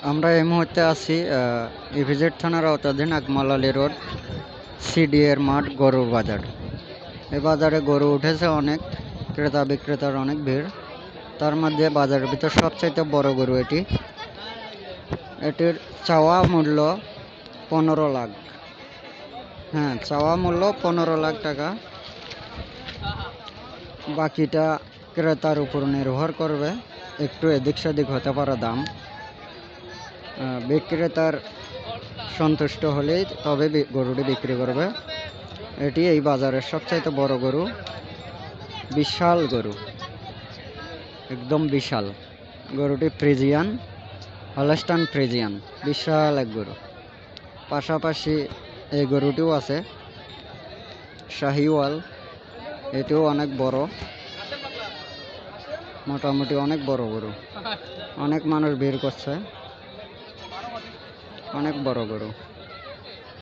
আমরা এই মুহূর্তে আছি ইপিজেড থানার আওতাধীন আকমাল রোড সিডিএর মাঠ গরুর বাজার। এই বাজারে গরু উঠেছে অনেক, ক্রেতা বিক্রেতার অনেক ভিড়। তার মধ্যে বাজারের ভিতর সবচাইতে বড় গরু এটি। এটির চাওয়া মূল্য 15 লাখ। হ্যাঁ, চাওয়া মূল্য 15 লাখ টাকা। বাকিটা ক্রেতার উপর নির্ভর করবে, একটু এদিক সেদিক হতে পারে দাম। বিক্রেতার সন্তুষ্ট হলেই তবে গরুটি বিক্রি করবে। এটি এই বাজারের সবচাইতে বড় গরু, বিশাল গরু, একদম বিশাল গরুটি। ফ্রিজিয়ান, হলস্টাইন ফ্রিজিয়ান, বিশাল এক গরু। পাশাপাশি এই গরুটিও আছে শাহিওয়াল, এটিও অনেক বড়, মোটামুটি অনেক বড় গরু। অনেক মানুষ ভিড় করছে, অনেক বড় গরু।